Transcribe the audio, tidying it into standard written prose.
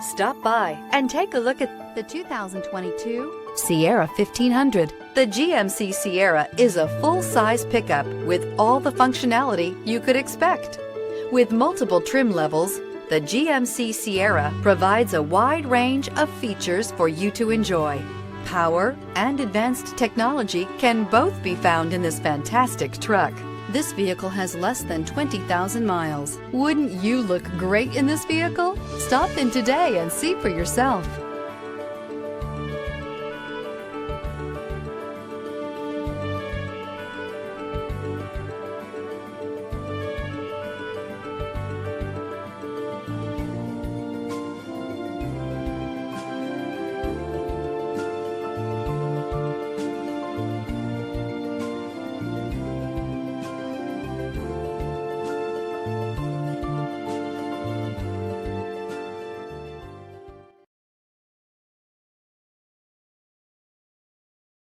Stop by and take a look at the 2022 Sierra 1500. The GMC Sierra is a full-size pickup with all the functionality you could expect. With multiple trim levels, the GMC Sierra provides a wide range of features for you to enjoy. Power and advanced technology can both be found in this fantastic truck. This vehicle has less than 20,000 miles. Wouldn't you look great in this vehicle? Stop in today and see for yourself.